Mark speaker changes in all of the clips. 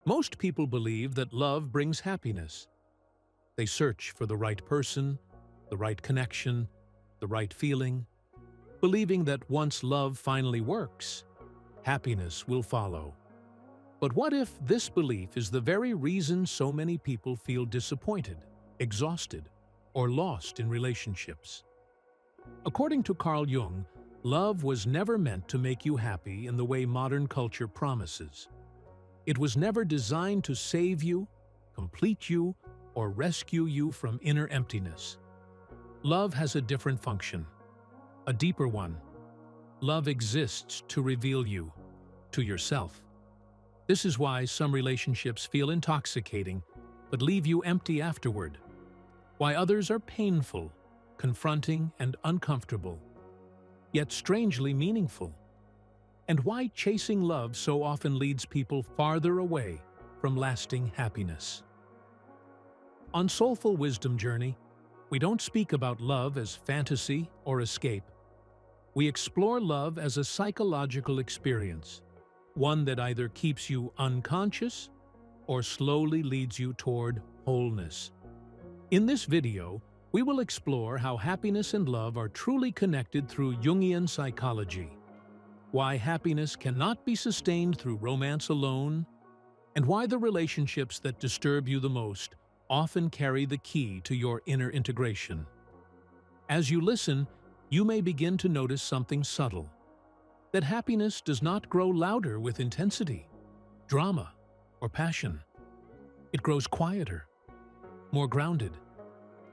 Speaker 1: Most people believe that love brings happiness. They search for the right person, the right connection, the right feeling, believing that once love finally works, happiness will follow. But what if this belief is the very reason so many people feel disappointed, exhausted, or lost in relationships? According to Carl Jung, love was never meant to make you happy in the way modern culture promises. It was never designed to save you, complete you, or rescue you from inner emptiness. Love has a different function, a deeper one. Love exists to reveal you to yourself. This is why some relationships feel intoxicating but leave you empty afterward, why others are painful, confronting, and uncomfortable, yet strangely meaningful, and why chasing love so often leads people farther away from lasting happiness. On Soulful Wisdom Journey, we don't speak about love as fantasy or escape. We explore love as a psychological experience, one that either keeps you unconscious or slowly leads you toward wholeness. In this video, we will explore how happiness and love are truly connected through Jungian psychology, why happiness cannot be sustained through romance alone, and why the relationships that disturb you the most often carry the key to your inner integration. As you listen, you may begin to notice something subtle, that happiness does not grow louder with intensity, drama, or passion. It grows quieter, more grounded,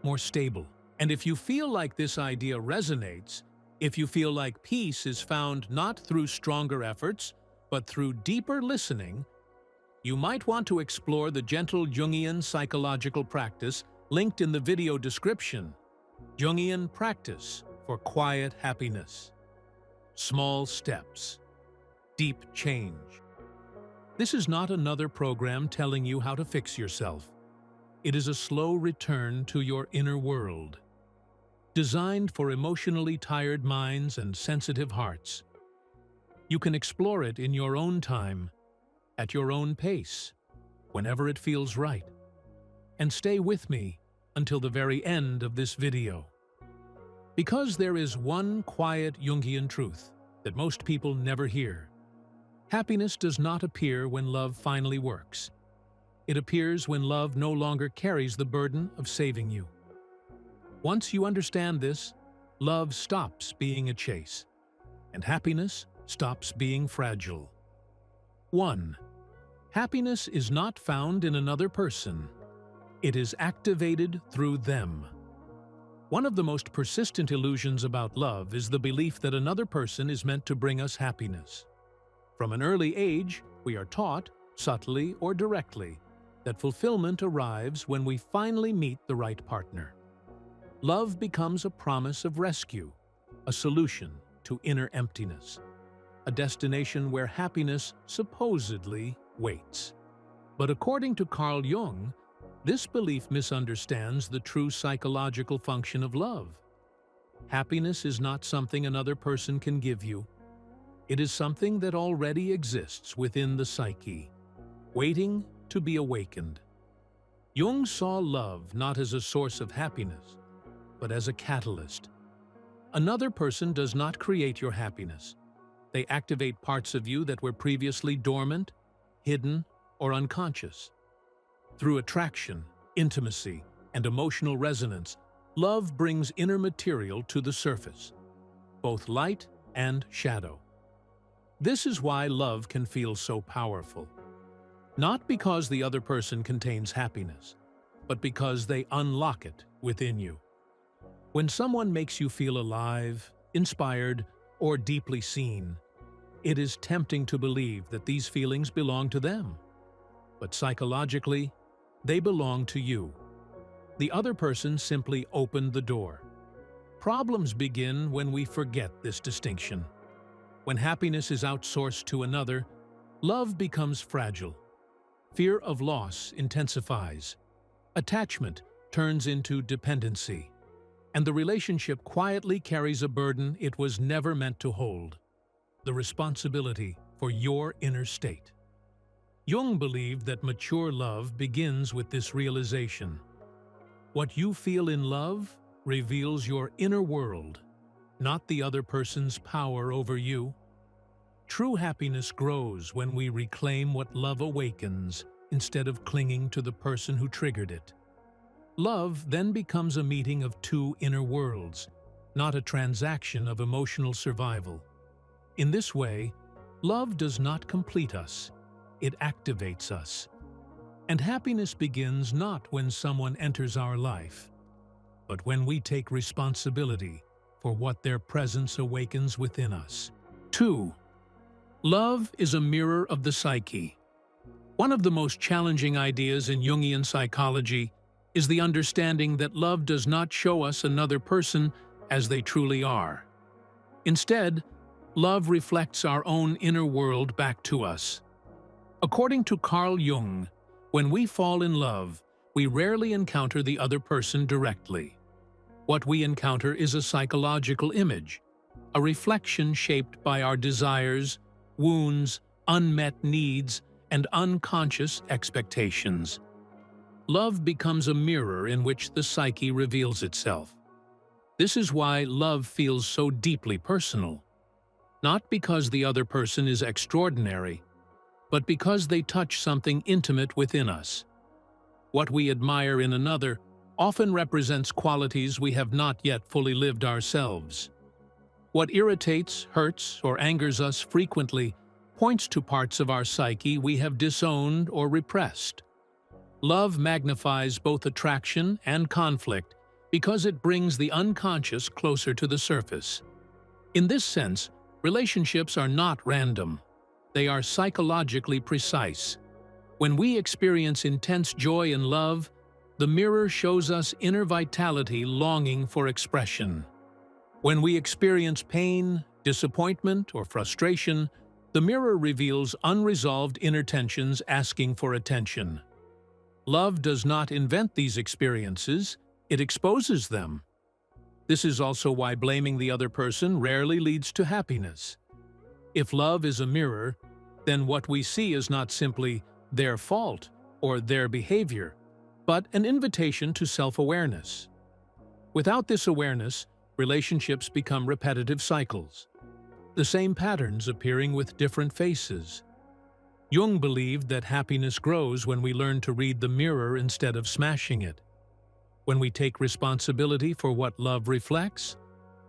Speaker 1: more stable. And if you feel like this idea resonates, if you feel like peace is found not through stronger efforts, but through deeper listening, you might want to explore the gentle Jungian psychological practice linked in the video description. Jungian practice for quiet happiness. Small steps. Deep change. This is not another program telling you how to fix yourself. It is a slow return to your inner world, designed for emotionally tired minds and sensitive hearts. You can explore it in your own time, at your own pace, whenever it feels right. And stay with me until the very end of this video. Because there is one quiet Jungian truth that most people never hear. Happiness does not appear when love finally works. It appears when love no longer carries the burden of saving you. Once you understand this, love stops being a chase, and happiness stops being fragile. 1. Happiness is not found in another person. It is activated through them. One of the most persistent illusions about love is the belief that another person is meant to bring us happiness. From an early age, we are taught, subtly or directly, that fulfillment arrives when we finally meet the right partner. Love becomes a promise of rescue, a solution to inner emptiness, a destination where happiness supposedly waits. But according to Carl Jung, this belief misunderstands the true psychological function of love. Happiness is not something another person can give you. It is something that already exists within the psyche, waiting to be awakened. Jung saw love not as a source of happiness, but as a catalyst. Another person does not create your happiness. They activate parts of you that were previously dormant, hidden, or unconscious. Through attraction, intimacy, and emotional resonance, love brings inner material to the surface, both light and shadow. This is why love can feel so powerful. Not because the other person contains happiness, but because they unlock it within you. When someone makes you feel alive, inspired, or deeply seen, it is tempting to believe that these feelings belong to them. But psychologically, they belong to you. The other person simply opened the door. Problems begin when we forget this distinction. When happiness is outsourced to another, love becomes fragile. Fear of loss intensifies. Attachment turns into dependency. And the relationship quietly carries a burden it was never meant to hold: the responsibility for your inner state. Jung believed that mature love begins with this realization. What you feel in love reveals your inner world, not the other person's power over you. True happiness grows when we reclaim what love awakens instead of clinging to the person who triggered it. Love then becomes a meeting of two inner worlds, not a transaction of emotional survival. In this way, love does not complete us, it activates us. And happiness begins not when someone enters our life, but when we take responsibility for what their presence awakens within us. 2. Love is a mirror of the psyche. One of the most challenging ideas in Jungian psychology is the understanding that love does not show us another person as they truly are. Instead, love reflects our own inner world back to us. According to Carl Jung, when we fall in love, we rarely encounter the other person directly. What we encounter is a psychological image, a reflection shaped by our desires, wounds, unmet needs, and unconscious expectations. Love becomes a mirror in which the psyche reveals itself. This is why love feels so deeply personal. Not because the other person is extraordinary, but because they touch something intimate within us. What we admire in another often represents qualities we have not yet fully lived ourselves. What irritates, hurts, or angers us frequently points to parts of our psyche we have disowned or repressed. Love magnifies both attraction and conflict because it brings the unconscious closer to the surface. In this sense, relationships are not random. They are psychologically precise. When we experience intense joy and love, the mirror shows us inner vitality longing for expression. When we experience pain, disappointment, or frustration, the mirror reveals unresolved inner tensions asking for attention. Love does not invent these experiences, it exposes them. This is also why blaming the other person rarely leads to happiness. If love is a mirror, then what we see is not simply their fault or their behavior, but an invitation to self-awareness. Without this awareness, relationships become repetitive cycles, the same patterns appearing with different faces. Jung believed that happiness grows when we learn to read the mirror instead of smashing it. When we take responsibility for what love reflects,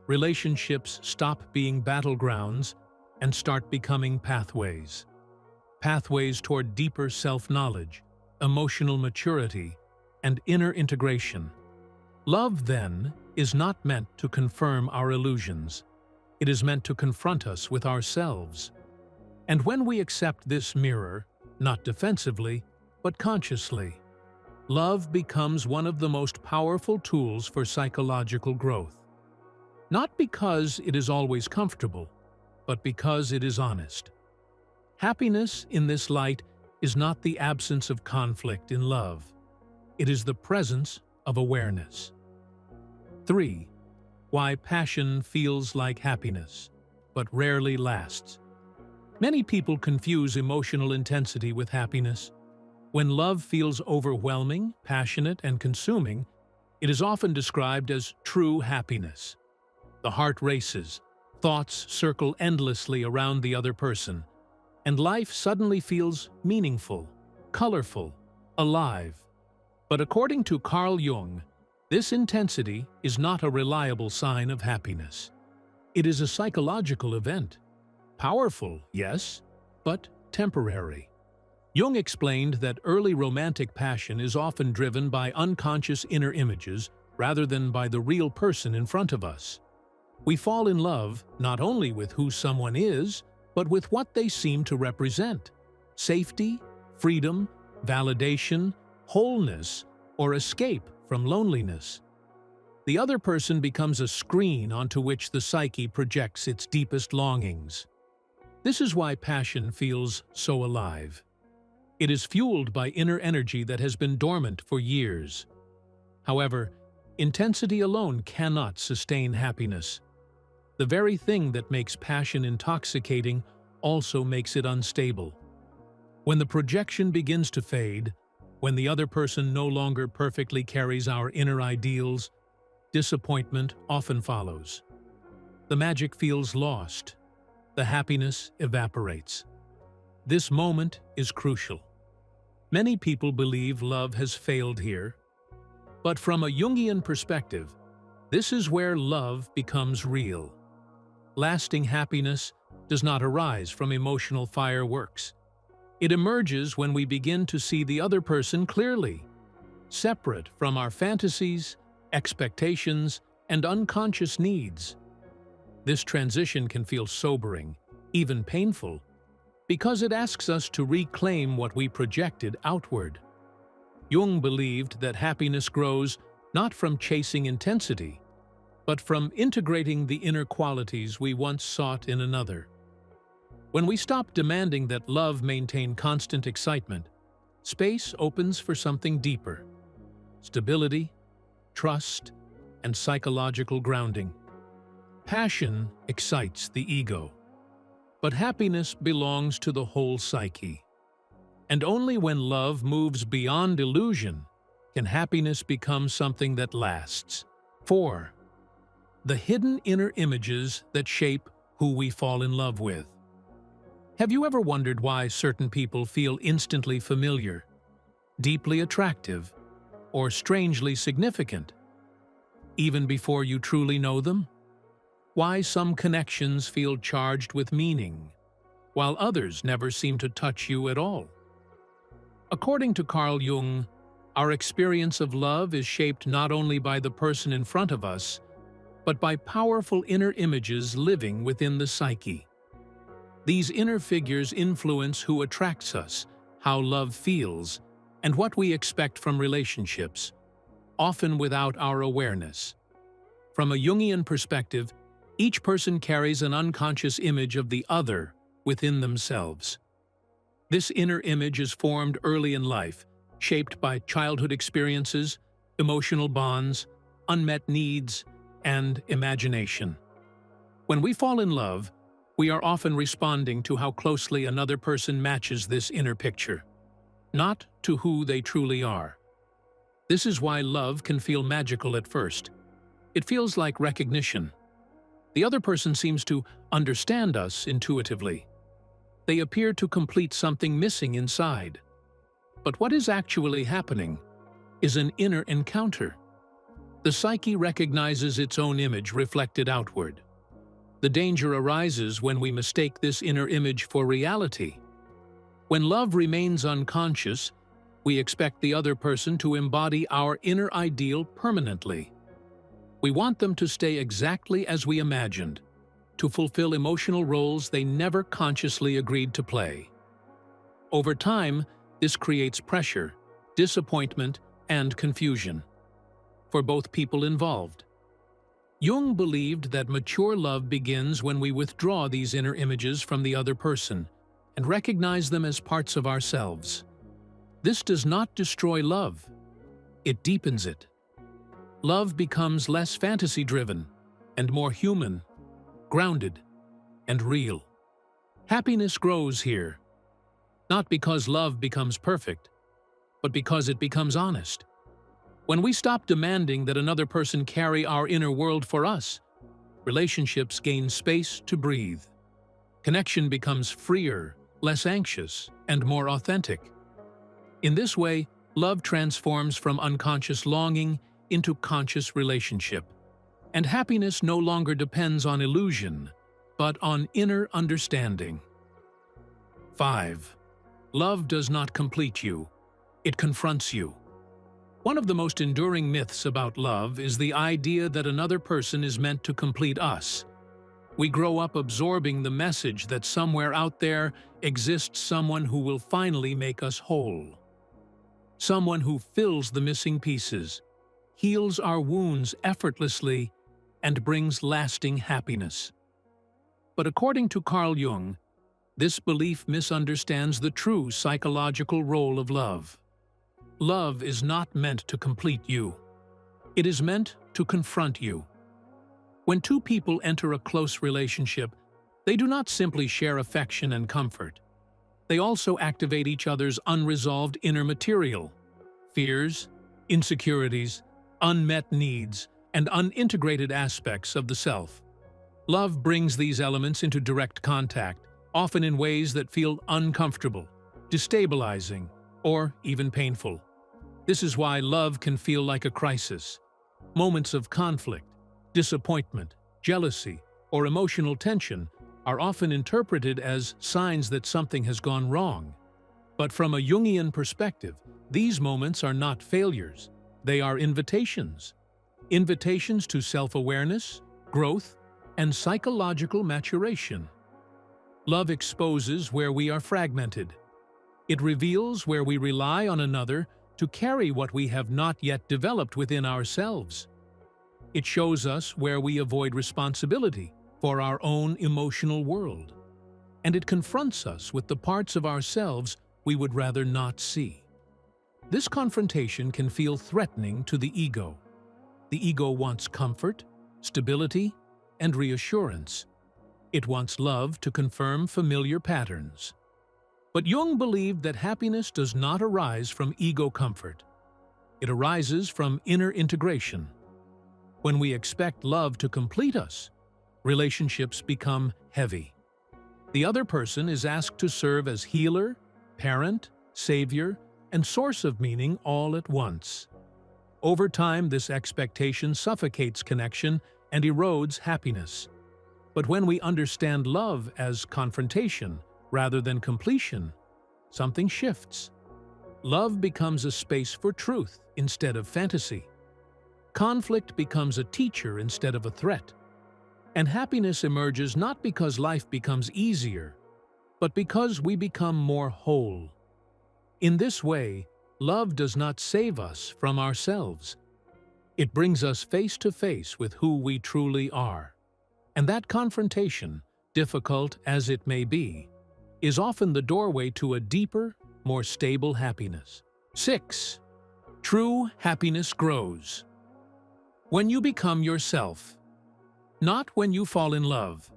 Speaker 1: relationships stop being battlegrounds and start becoming pathways. Pathways toward deeper self-knowledge, emotional maturity, and inner integration. Love, then, is not meant to confirm our illusions. It is meant to confront us with ourselves. And when we accept this mirror, not defensively, but consciously, love becomes one of the most powerful tools for psychological growth. Not because it is always comfortable, but because it is honest. Happiness in this light is not the absence of conflict in love. It is the presence of awareness. 3. Why passion feels like happiness, but rarely lasts. Many people confuse emotional intensity with happiness. When love feels overwhelming, passionate, and consuming, it is often described as true happiness. The heart races, thoughts circle endlessly around the other person, and life suddenly feels meaningful, colorful, alive. But according to Carl Jung, this intensity is not a reliable sign of happiness. It is a psychological event. Powerful, yes, but temporary. Jung explained that early romantic passion is often driven by unconscious inner images rather than by the real person in front of us. We fall in love not only with who someone is, but with what they seem to represent: safety, freedom, validation, wholeness, or escape from loneliness. The other person becomes a screen onto which the psyche projects its deepest longings. This is why passion feels so alive. It is fueled by inner energy that has been dormant for years. However, intensity alone cannot sustain happiness. The very thing that makes passion intoxicating also makes it unstable. When the projection begins to fade, when the other person no longer perfectly carries our inner ideals, disappointment often follows. The magic feels lost. The happiness evaporates. This moment is crucial. Many people believe love has failed here, but from a Jungian perspective, this is where love becomes real. Lasting happiness does not arise from emotional fireworks. It emerges when we begin to see the other person clearly, separate from our fantasies, expectations, and unconscious needs. This transition can feel sobering, even painful, because it asks us to reclaim what we projected outward. Jung believed that happiness grows not from chasing intensity, but from integrating the inner qualities we once sought in another. When we stop demanding that love maintain constant excitement, space opens for something deeper: stability, trust, and psychological grounding. Passion excites the ego, but happiness belongs to the whole psyche. And only when love moves beyond illusion can happiness become something that lasts. 4. The hidden inner images that shape who we fall in love with. Have you ever wondered why certain people feel instantly familiar, deeply attractive, or strangely significant, even before you truly know them? Why some connections feel charged with meaning, while others never seem to touch you at all? According to Carl Jung, our experience of love is shaped not only by the person in front of us, but by powerful inner images living within the psyche. These inner figures influence who attracts us, how love feels, and what we expect from relationships, often without our awareness. From a Jungian perspective, each person carries an unconscious image of the other within themselves. This inner image is formed early in life, shaped by childhood experiences, emotional bonds, unmet needs, and imagination. When we fall in love, we are often responding to how closely another person matches this inner picture, not to who they truly are. This is why love can feel magical at first. It feels like recognition. The other person seems to understand us intuitively. They appear to complete something missing inside. But what is actually happening is an inner encounter. The psyche recognizes its own image reflected outward. The danger arises when we mistake this inner image for reality. When love remains unconscious, we expect the other person to embody our inner ideal permanently. We want them to stay exactly as we imagined, to fulfill emotional roles they never consciously agreed to play. Over time, this creates pressure, disappointment, and confusion for both people involved. Jung believed that mature love begins when we withdraw these inner images from the other person and recognize them as parts of ourselves. This does not destroy love, it deepens it. Love becomes less fantasy-driven and more human, grounded, and real. Happiness grows here, not because love becomes perfect, but because it becomes honest. When we stop demanding that another person carry our inner world for us, relationships gain space to breathe. Connection becomes freer, less anxious, and more authentic. In this way, love transforms from unconscious longing into conscious relationship, and happiness no longer depends on illusion, but on inner understanding. 5. Love does not complete you, it confronts you. One of the most enduring myths about love is the idea that another person is meant to complete us. We grow up absorbing the message that somewhere out there exists someone who will finally make us whole. Someone who fills the missing pieces, heals our wounds effortlessly, and brings lasting happiness. But according to Carl Jung, this belief misunderstands the true psychological role of love. Love is not meant to complete you. It is meant to confront you. When two people enter a close relationship, they do not simply share affection and comfort. they also activate each other's unresolved inner material, fears, insecurities, unmet needs, and unintegrated aspects of the self. Love brings these elements into direct contact, often in ways that feel uncomfortable, destabilizing, or even painful. This is why love can feel like a crisis. Moments of conflict, disappointment, jealousy, or emotional tension are often interpreted as signs that something has gone wrong. But from a Jungian perspective, these moments are not failures. They are invitations. Invitations to self-awareness, growth, and psychological maturation. Love exposes where we are fragmented. It reveals where we rely on another to carry what we have not yet developed within ourselves. It shows us where we avoid responsibility for our own emotional world. And it confronts us with the parts of ourselves we would rather not see. This confrontation can feel threatening to the ego. The ego wants comfort, stability, and reassurance. It wants love to confirm familiar patterns. But Jung believed that happiness does not arise from ego comfort. It arises from inner integration. When we expect love to complete us, relationships become heavy. The other person is asked to serve as healer, parent, savior, and source of meaning all at once. Over time, this expectation suffocates connection and erodes happiness. But when we understand love as confrontation rather than completion, something shifts. Love becomes a space for truth instead of fantasy. Conflict becomes a teacher instead of a threat. And happiness emerges not because life becomes easier, but because we become more whole. In this way, love does not save us from ourselves. It brings us face to face with who we truly are. And that confrontation, difficult as it may be, is often the doorway to a deeper, more stable happiness. 6. True happiness grows when you become yourself, not when you fall in love.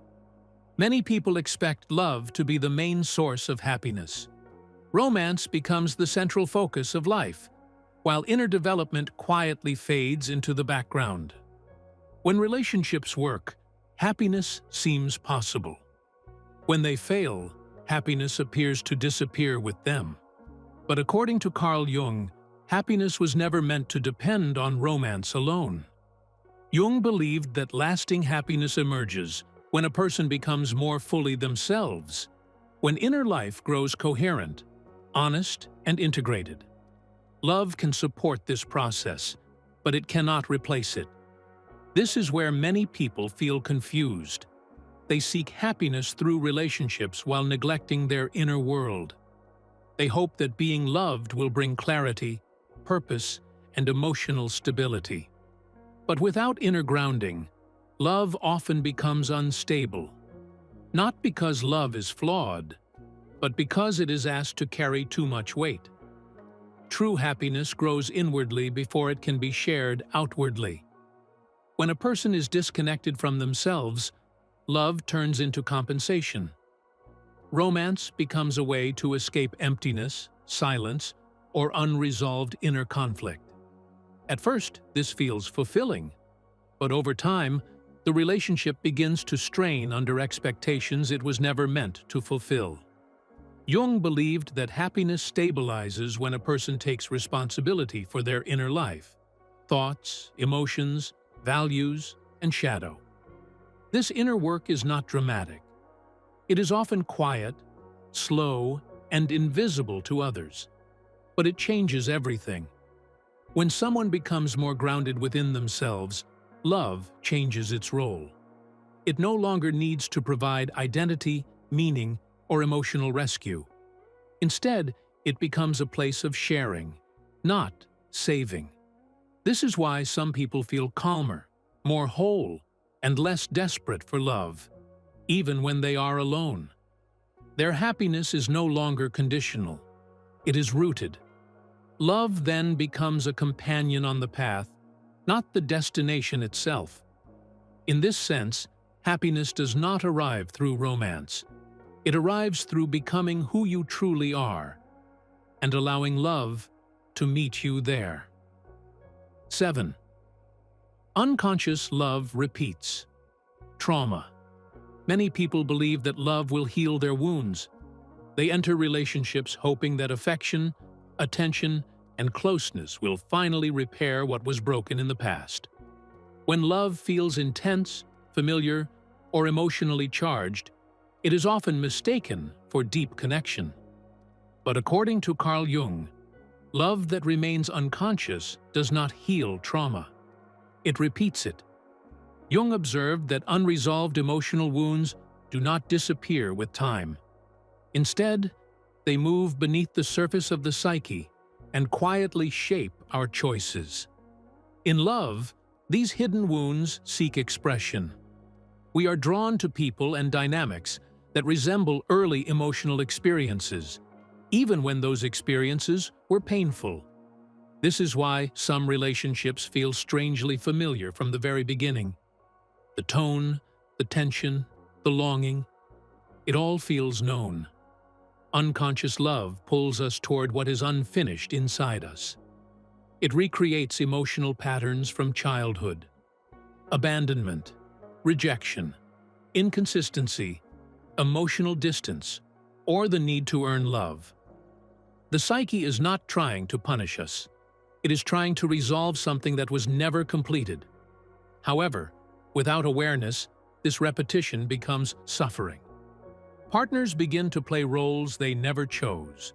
Speaker 1: Many people expect love to be the main source of happiness. Romance becomes the central focus of life, while inner development quietly fades into the background. When relationships work, happiness seems possible. When they fail, happiness appears to disappear with them. But according to Carl Jung, happiness was never meant to depend on romance alone. Jung believed that lasting happiness emerges when a person becomes more fully themselves, when inner life grows coherent, honest, and integrated. Love can support this process, but it cannot replace it. This is where many people feel confused. They seek happiness through relationships while neglecting their inner world. They hope that being loved will bring clarity, purpose, and emotional stability. But without inner grounding, love often becomes unstable. Not because love is flawed, but because it is asked to carry too much weight. True happiness grows inwardly before it can be shared outwardly. When a person is disconnected from themselves, love turns into compensation. Romance becomes a way to escape emptiness, silence, or unresolved inner conflict. At first, this feels fulfilling, but over time, the relationship begins to strain under expectations it was never meant to fulfill. Jung believed that happiness stabilizes when a person takes responsibility for their inner life, thoughts, emotions, values, and shadow. This inner work is not dramatic. It is often quiet, slow, and invisible to others, but it changes everything. When someone becomes more grounded within themselves, love changes its role. It no longer needs to provide identity, meaning, or emotional rescue. Instead, it becomes a place of sharing, not saving. This is why some people feel calmer, more whole, and less desperate for love, even when they are alone. Their happiness is no longer conditional. It is rooted. Love then becomes a companion on the path, not the destination itself. In this sense, happiness does not arrive through romance. It arrives through becoming who you truly are and allowing love to meet you there. 7. Unconscious love repeats. Trauma. Many people believe that love will heal their wounds. They enter relationships hoping that affection, attention, and closeness will finally repair what was broken in the past. When love feels intense, familiar, or emotionally charged, it is often mistaken for deep connection. But according to Carl Jung, love that remains unconscious does not heal trauma. It repeats it. Jung observed that unresolved emotional wounds do not disappear with time. Instead, they move beneath the surface of the psyche and quietly shape our choices. In love, these hidden wounds seek expression. We are drawn to people and dynamics that resemble early emotional experiences, even when those experiences were painful. This is why some relationships feel strangely familiar from the very beginning. The tone, the tension, the longing, it all feels known. Unconscious love pulls us toward what is unfinished inside us. It recreates emotional patterns from childhood. Abandonment, rejection, inconsistency, emotional distance, or the need to earn love. The psyche is not trying to punish us. It is trying to resolve something that was never completed. However, without awareness, this repetition becomes suffering. Partners begin to play roles they never chose.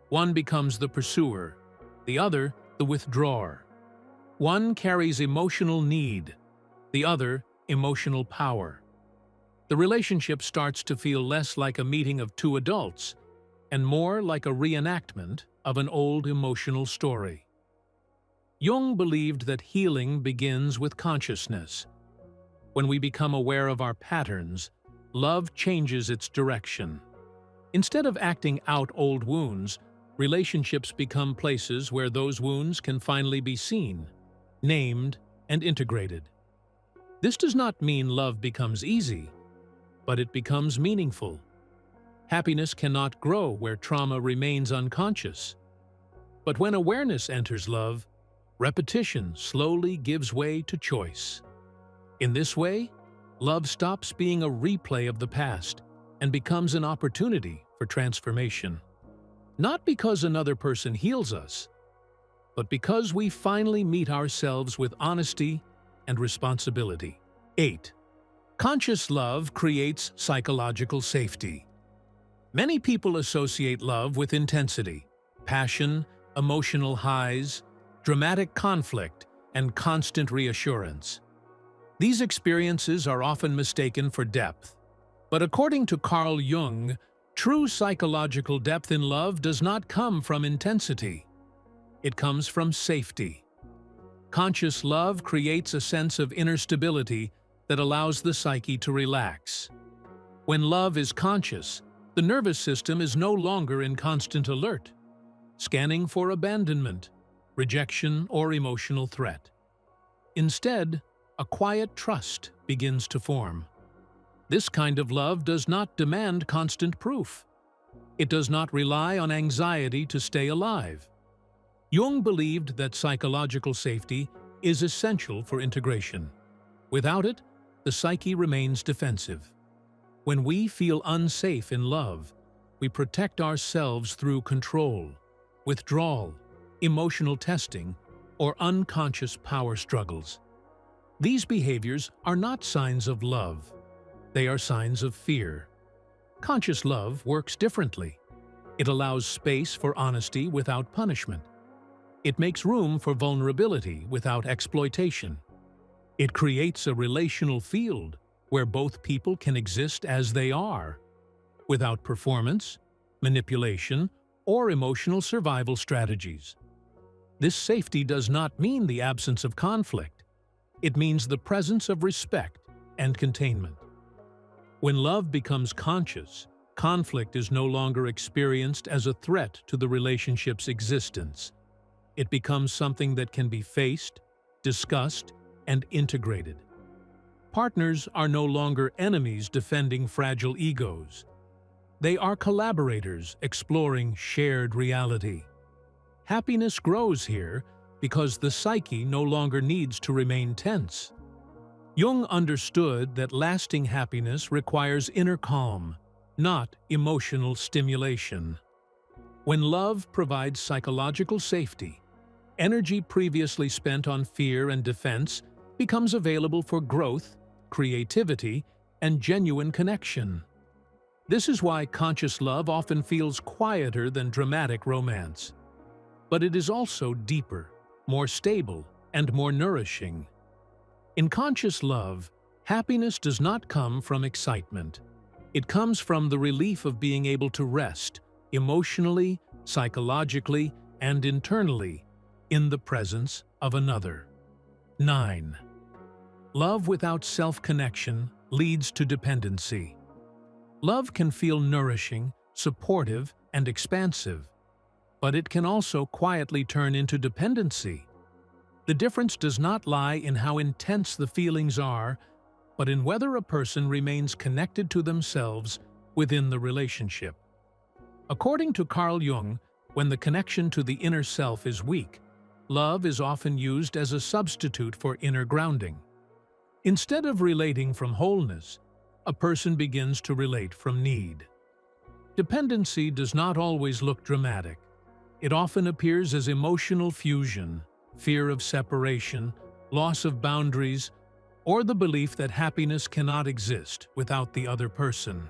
Speaker 1: One becomes the pursuer, the other the withdrawer. One carries emotional need, the other emotional power. The relationship starts to feel less like a meeting of two adults and more like a reenactment of an old emotional story. Jung believed that healing begins with consciousness. When we become aware of our patterns, love changes its direction. Instead of acting out old wounds, relationships become places where those wounds can finally be seen, named, and integrated. This does not mean love becomes easy, but it becomes meaningful. Happiness cannot grow where trauma remains unconscious. But when awareness enters love, repetition slowly gives way to choice. In this way, love stops being a replay of the past and becomes an opportunity for transformation. Not because another person heals us, but because we finally meet ourselves with honesty and responsibility. 8. Conscious love creates psychological safety. Many people associate love with intensity, passion, emotional highs, dramatic conflict, and constant reassurance. These experiences are often mistaken for depth. But according to Carl Jung, true psychological depth in love does not come from intensity. It comes from safety. Conscious love creates a sense of inner stability that allows the psyche to relax. When love is conscious, the nervous system is no longer in constant alert, scanning for abandonment, rejection, or emotional threat. Instead, a quiet trust begins to form. This kind of love does not demand constant proof. It does not rely on anxiety to stay alive. Jung believed that psychological safety is essential for integration. Without it, the psyche remains defensive. When we feel unsafe in love, we protect ourselves through control, withdrawal, emotional testing, or unconscious power struggles. These behaviors are not signs of love. They are signs of fear. Conscious love works differently. It allows space for honesty without punishment. It makes room for vulnerability without exploitation. It creates a relational field where both people can exist as they are, without performance, manipulation, or emotional survival strategies. This safety does not mean the absence of conflict. It means the presence of respect and containment. When love becomes conscious, conflict is no longer experienced as a threat to the relationship's existence. It becomes something that can be faced, discussed, and integrated. Partners are no longer enemies defending fragile egos. They are collaborators exploring shared reality. Happiness grows here because the psyche no longer needs to remain tense. Jung understood that lasting happiness requires inner calm, not emotional stimulation. When love provides psychological safety, energy previously spent on fear and defense becomes available for growth, creativity, and genuine connection. This is why conscious love often feels quieter than dramatic romance. But it is also deeper, more stable, and more nourishing. In conscious love, happiness does not come from excitement. It comes from the relief of being able to rest, emotionally, psychologically, and internally, in the presence of another. 9. Love without self-connection leads to dependency. Love can feel nourishing, supportive, and expansive, but it can also quietly turn into dependency. The difference does not lie in how intense the feelings are, but in whether a person remains connected to themselves within the relationship. According to Carl Jung, when the connection to the inner self is weak, love is often used as a substitute for inner grounding. Instead of relating from wholeness, a person begins to relate from need. Dependency does not always look dramatic. It often appears as emotional fusion, fear of separation, loss of boundaries, or the belief that happiness cannot exist without the other person.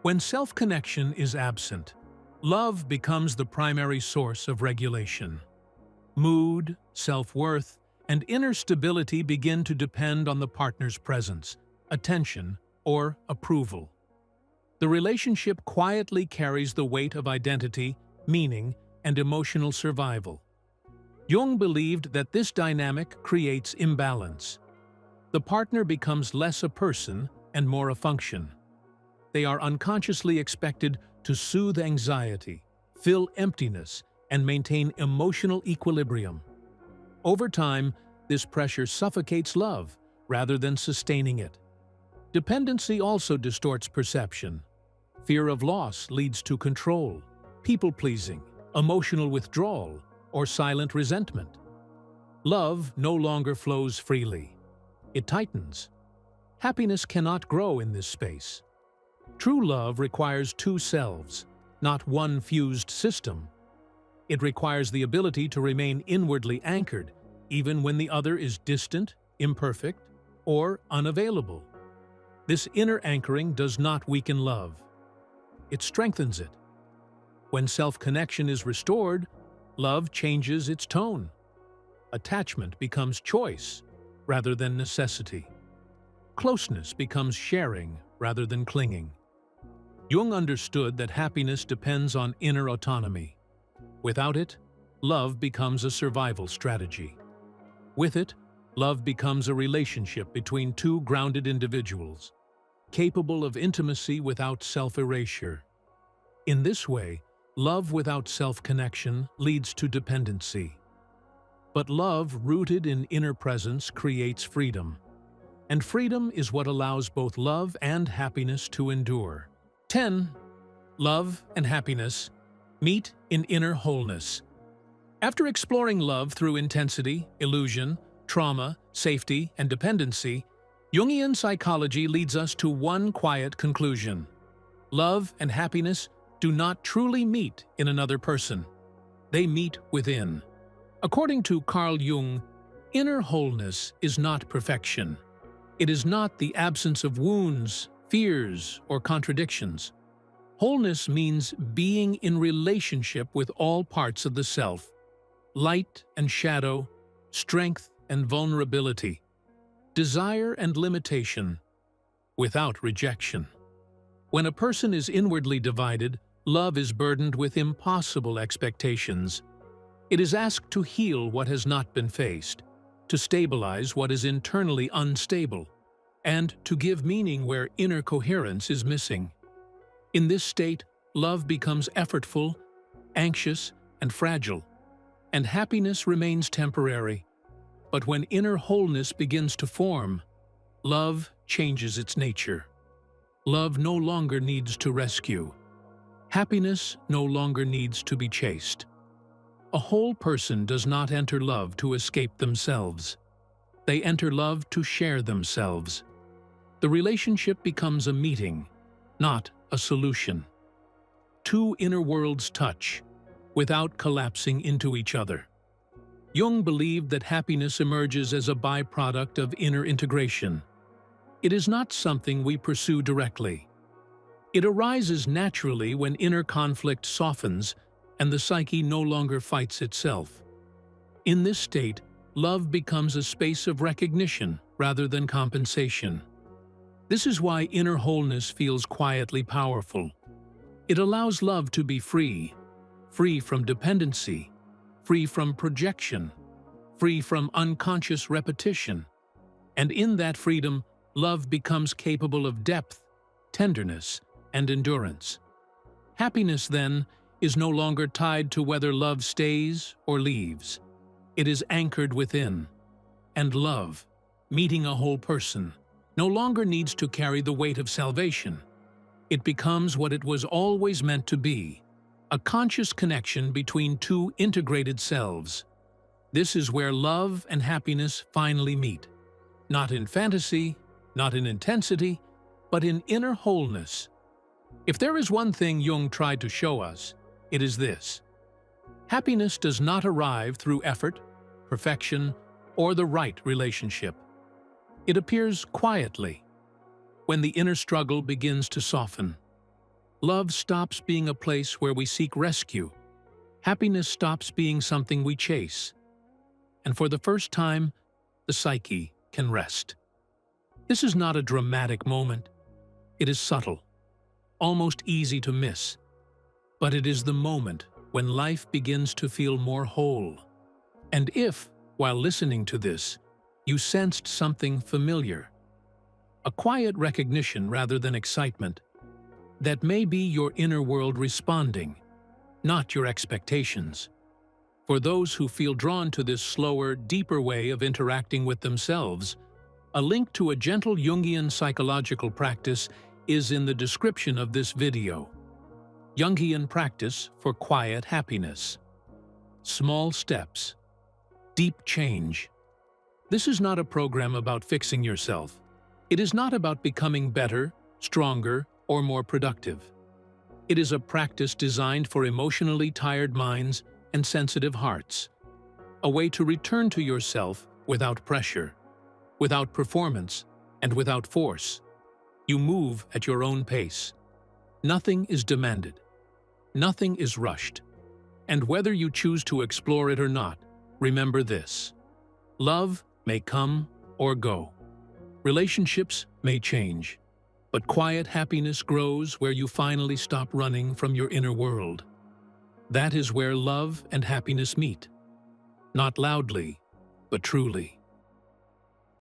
Speaker 1: When self-connection is absent, love becomes the primary source of regulation. Mood, self-worth, and inner stability begin to depend on the partner's presence, attention, or approval. The relationship quietly carries the weight of identity, meaning, and emotional survival. Jung believed that this dynamic creates imbalance. The partner becomes less a person and more a function. They are unconsciously expected to soothe anxiety, fill emptiness, and maintain emotional equilibrium. Over time, this pressure suffocates love rather than sustaining it. Dependency also distorts perception. Fear of loss leads to control, people-pleasing, emotional withdrawal, or silent resentment. Love no longer flows freely. It tightens. Happiness cannot grow in this space. True love requires two selves, not one fused system. It requires the ability to remain inwardly anchored, even when the other is distant, imperfect, or unavailable. This inner anchoring does not weaken love. It strengthens it. When self-connection is restored, love changes its tone. Attachment becomes choice rather than necessity. Closeness becomes sharing rather than clinging. Jung understood that happiness depends on inner autonomy. Without it, love becomes a survival strategy. With it, love becomes a relationship between two grounded individuals, capable of intimacy without self-erasure. In this way, love without self-connection leads to dependency. But love rooted in inner presence creates freedom. And freedom is what allows both love and happiness to endure. 10. Love and happiness meet in inner wholeness. After exploring love through intensity, illusion, trauma, safety, and dependency, Jungian psychology leads us to one quiet conclusion. Love and happiness do not truly meet in another person. They meet within. According to Carl Jung, inner wholeness is not perfection. It is not the absence of wounds, fears, or contradictions. Wholeness means being in relationship with all parts of the self, light and shadow, strength and vulnerability, desire and limitation, without rejection. When a person is inwardly divided, love is burdened with impossible expectations. It is asked to heal what has not been faced, to stabilize what is internally unstable, and to give meaning where inner coherence is missing. In this state, love becomes effortful, anxious, and fragile, and happiness remains temporary. But when inner wholeness begins to form, love changes its nature. Love no longer needs to rescue. Happiness no longer needs to be chased. A whole person does not enter love to escape themselves. They enter love to share themselves. The relationship becomes a meeting, not a solution. Two inner worlds touch, without collapsing into each other. Jung believed that happiness emerges as a byproduct of inner integration. It is not something we pursue directly. It arises naturally when inner conflict softens and the psyche no longer fights itself. In this state, love becomes a space of recognition rather than compensation. This is why inner wholeness feels quietly powerful. It allows love to be free from dependency, free from projection, free from unconscious repetition. And in that freedom, love becomes capable of depth, tenderness, and endurance. Happiness, then, is no longer tied to whether love stays or leaves. It is anchored within. And love, meeting a whole person, no longer needs to carry the weight of salvation. It becomes what it was always meant to be, a conscious connection between two integrated selves. This is where love and happiness finally meet. Not in fantasy, not in intensity, but in inner wholeness. If there is one thing Jung tried to show us, it is this. Happiness does not arrive through effort, perfection, or the right relationship. It appears quietly, when the inner struggle begins to soften. Love stops being a place where we seek rescue. Happiness stops being something we chase. And for the first time, the psyche can rest. This is not a dramatic moment. It is subtle, almost easy to miss. But it is the moment when life begins to feel more whole. And if, while listening to this, you sensed something familiar, a quiet recognition rather than excitement, that may be your inner world responding, not your expectations. For those who feel drawn to this slower, deeper way of interacting with themselves, a link to a gentle Jungian psychological practice is in the description of this video. Jungian practice for quiet happiness. Small steps. Deep change. This is not a program about fixing yourself. It is not about becoming better, stronger, or more productive. It is a practice designed for emotionally tired minds and sensitive hearts. A way to return to yourself without pressure, without performance, and without force. You move at your own pace. Nothing is demanded. Nothing is rushed. And whether you choose to explore it or not, remember this. Love may come or go. Relationships may change. But quiet happiness grows where you finally stop running from your inner world. That is where love and happiness meet. Not loudly, but truly.